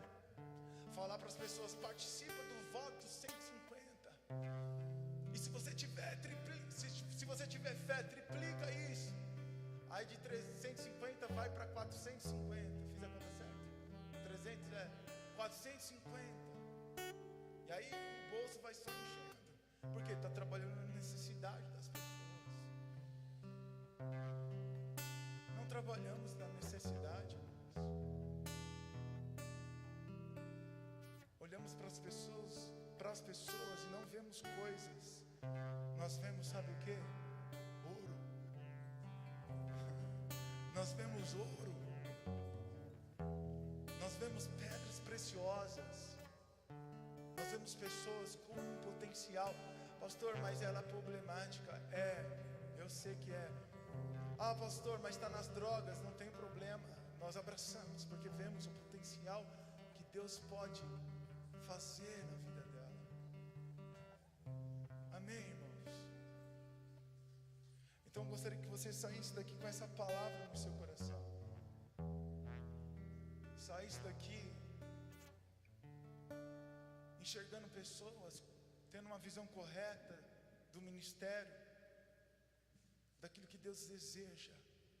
falar para as pessoas: participa do voto 150. E se você tiver se você tiver fé, triplica isso. Aí de 350 vai para 450. Fiz a conta certa? 300 450. E aí o bolso vai só enchendo, porque está trabalhando na necessidade das pessoas. Não trabalhamos na necessidade. Olhamos para as pessoas e não vemos coisas. Nós vemos, sabe o que? Ouro. Nós vemos ouro. Nós vemos pedras preciosas. Nós vemos pessoas com um potencial. Pastor, mas ela é problemática. Eu sei que é. Ah, pastor, mas está nas drogas. Não tem problema. Nós abraçamos, porque vemos o potencial que Deus pode fazer na vida dela. Amém, irmãos? Então eu gostaria que você saísse daqui com essa palavra no seu coração. Saísse daqui enxergando pessoas, tendo uma visão correta do ministério, daquilo que Deus deseja,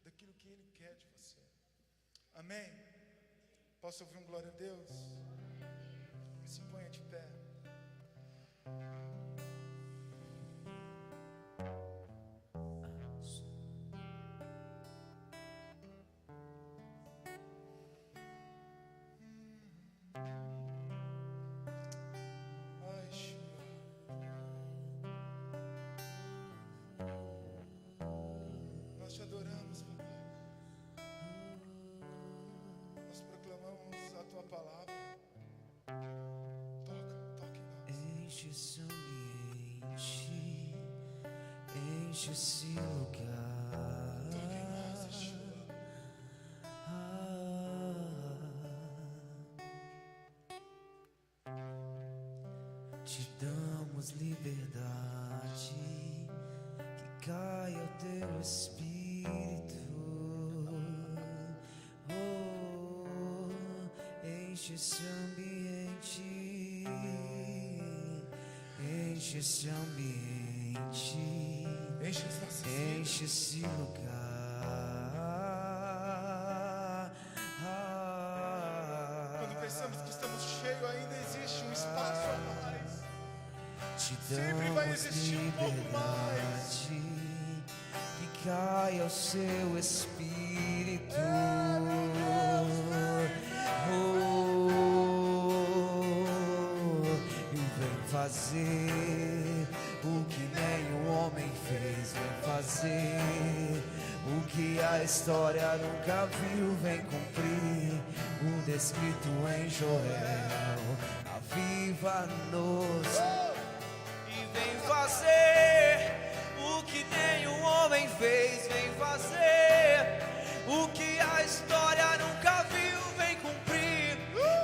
daquilo que Ele quer de você. Amém? Posso ouvir um glória a Deus? Se ponha de pé. Nós te adoramos, Papai. Nós proclamamos a Tua palavra. Toca em nós. Enche esse ambiente, enche esse lugar. Toca em nós, Yeshua. te damos liberdade, que caia o teu espírito. Oh, enche esse ambiente, enche esse ambiente, Enche as nossas enche esse lugar. Quando pensamos que estamos cheios, ainda existe um espaço a mais. Te Sempre vai damos existir um pouco mais. liberdade, que caia o seu espírito. E vem fazer o que nenhum homem fez. Vem fazer o que a história nunca viu. Vem cumprir o descrito em Joel. Aviva-nos e vem fazer o que nenhum homem fez. Vem fazer o que a história nunca viu. Vem cumprir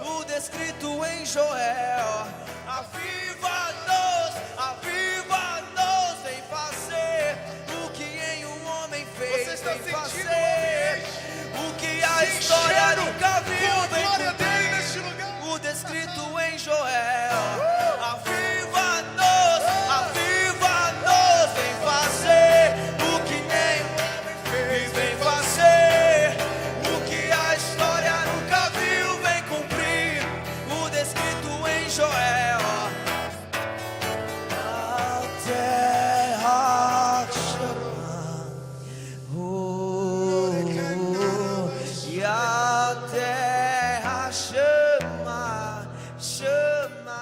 o descrito em Joel. Aviva-nos, aviva-nos. Vem fazer o que nenhum homem fez. Você está Vem sentindo fazer o que a se história enchendo nunca viu. com a Vem glória dele cumprir neste lugar. o descrito em Joel. Aviva-nos, aviva-nos. Vem fazer o que nem homem fez. Vem fazer o que a história nunca viu. Vem cumprir o descrito em Joel. A terra chama, e a terra chama, chama.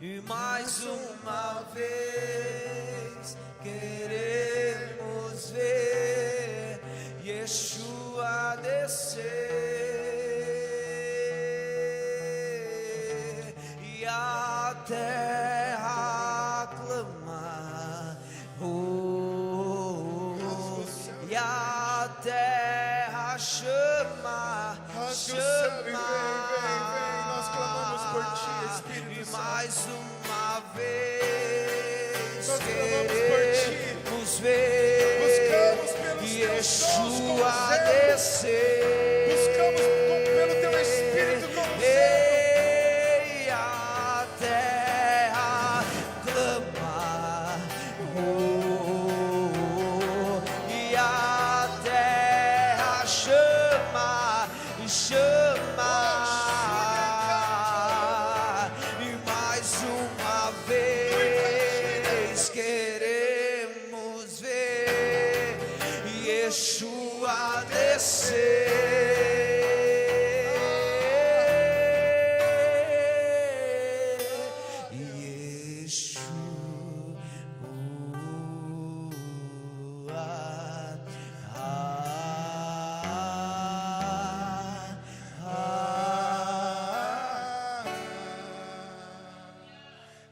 E mais uma vez queremos ver Yeshua descer. E a terra clama, e a terra chama, Rasga o céu e vem, nós clamamos por ti, Espírito e Santo. mais uma vez Nós clamamos por ti. queremos ver Buscamos pelos teus dons como Yeshua zelo. descer. Buscamos pelo teu Espírito como zelo. Ei, a terra clama, e a terra chama, chama. E mais uma vez queremos ver Yeshua descer.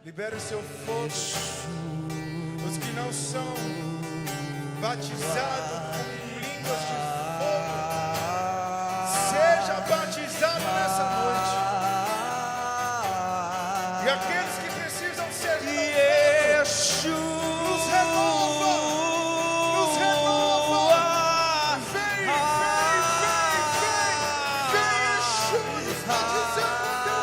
Libera o seu fogo. Os que não são batizados com línguas de fogo, seja batizado nessa noite. E aqueles que precisam ser renovados, nos renova, nos renova. Vem, Yeshua, nos batizando.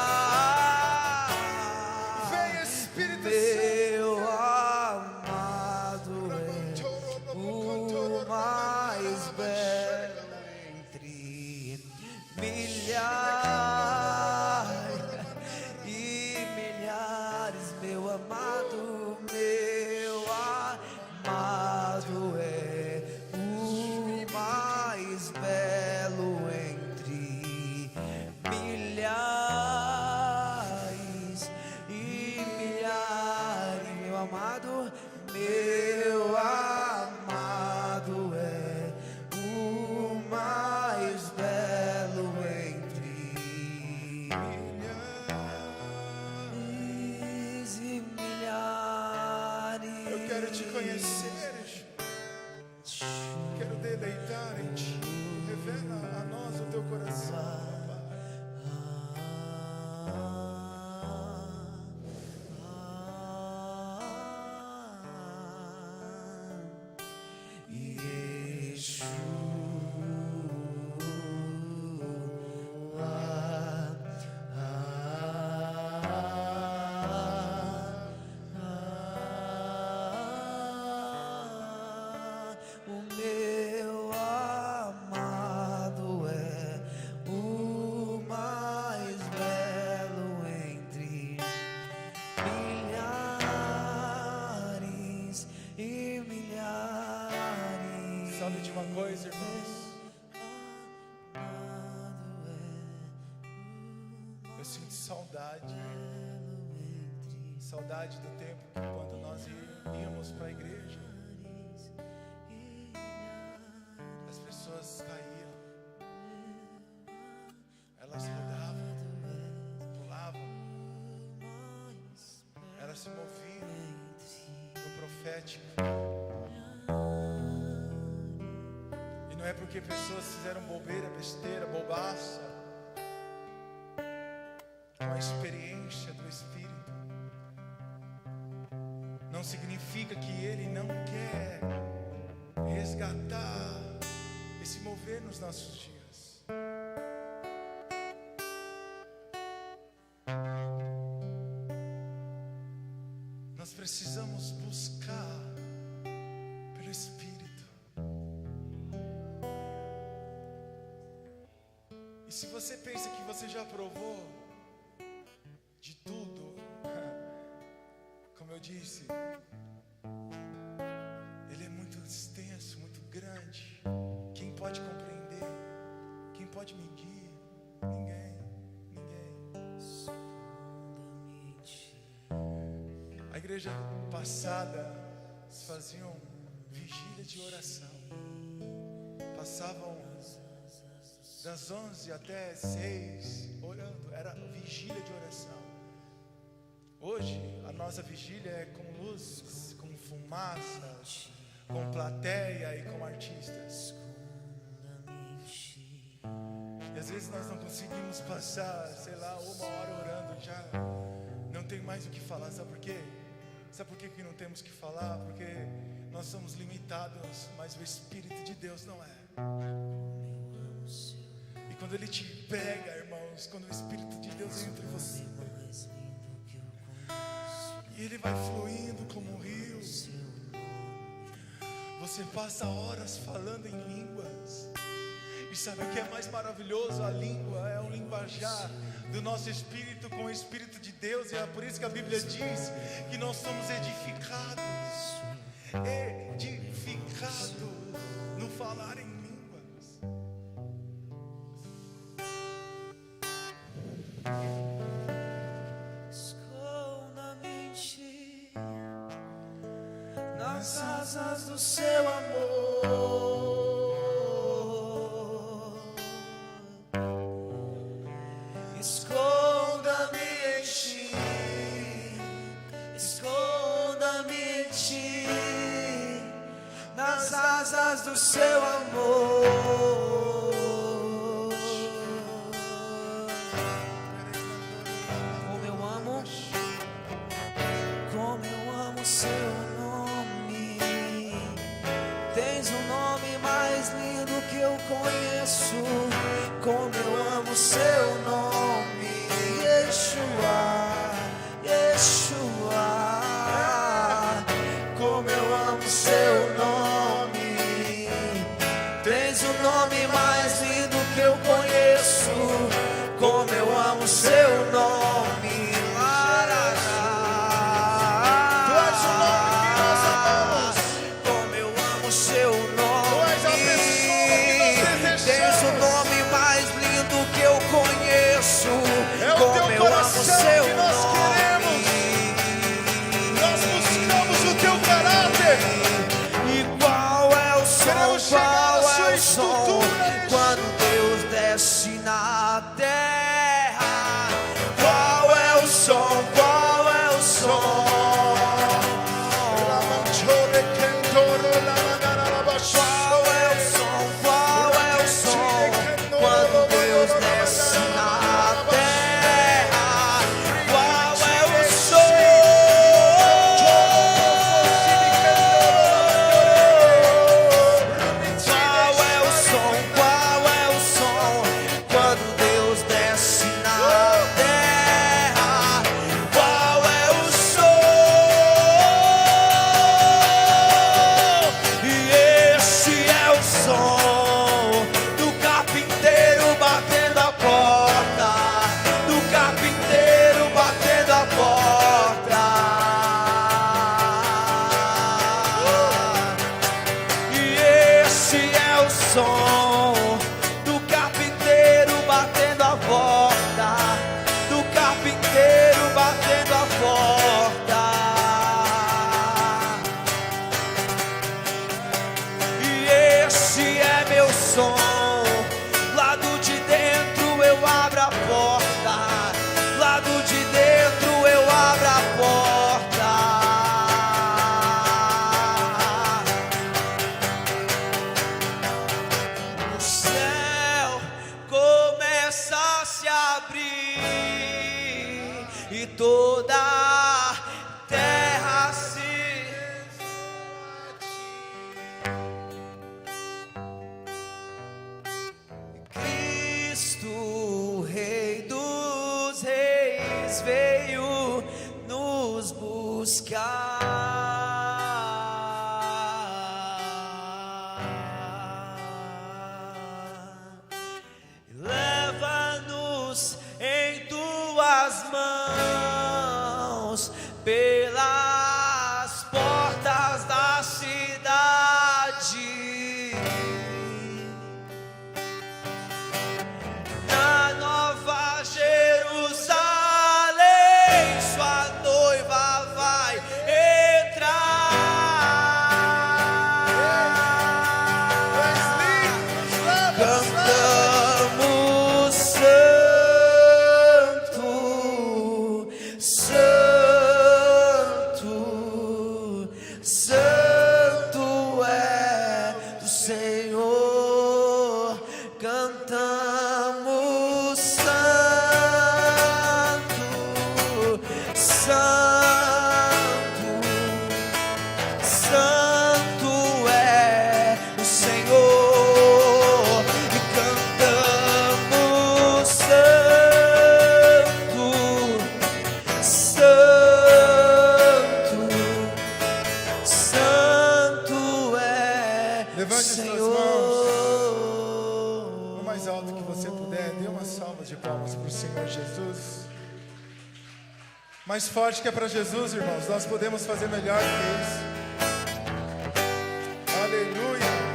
Vem, Espírito Santo. Meu amado é o mais belo entre milhares e milhares. Meu amado é o mais belo entre milhares e milhares. Meu amado é o mais belo entre milhares e milhares. Eu quero te conhecer, quero deleitar em ti. Revela a nós o teu coração, Pai. coisa, irmãos. Eu sinto saudade. Saudade do tempo que quando nós íamos para a igreja, as pessoas caíam, elas rodavam, pulavam, elas se moviam no profético. E não é porque pessoas fizeram bobeira, besteira, bobaça, com a experiência do Espírito, não significa que Ele não quer resgatar e se mover nos nossos dias. Nós precisamos buscar pelo Espírito. E se você pensa que você já provou de tudo, como eu disse, Ele é muito extenso, muito grande. Quem pode compreender? Quem pode medir? Ninguém. A igreja passada faziam vigília de oração. Passavam das 11 até 6 orando. Era vigília de oração. Hoje a nossa vigília é com luzes, com fumaça, com plateia e com artistas. E às vezes nós não conseguimos passar, sei lá, 1 hora orando, já não tem mais o que falar. Sabe por quê? Sabe por que não temos que falar? Porque nós somos limitados, mas o Espírito de Deus não é. E quando Ele te pega, irmãos, quando o Espírito de Deus entra em você, e Ele vai fluindo como um rio, você passa horas falando em línguas. E sabe o que é mais maravilhoso? A língua é um linguajar do nosso espírito com o Espírito de Deus. E é por isso que a Bíblia diz que nós somos edificados no falar em línguas. Esconda-me nas asas do seu amor. Esconda-me em ti, esconda-me em ti, nas asas do seu amor. Como eu amo seu nome. Tens um nome mais lindo que eu conheço. Como eu amo seu nome, Yeshua, Yeshua. Como eu amo seu nome. Tens um nome mais lindo que eu conheço. Como eu amo seu nome. Tu és o nome que nós amamos. Como eu amo seu nome. Tu és a pessoa que nós desejamos. Tens o nome mais lindo que eu conheço. e toda a terra se Cristo, Rei dos Reis, veio nos buscar. Leva-nos em tuas mãos pelas portas da cidade. Na Nova Jerusalém, sua noiva vai entrar. Cantamos santo, santo, santo é o Senhor. Cantamos santo, santo, santo é o Senhor. E cantamos santo, santo, santo é o Levante as suas Senhor. O mais alto que você puder, dê uma salva de palmas para o Senhor Jesus. Mais forte que é para Jesus, irmãos, nós podemos fazer melhor que isso. Aleluia.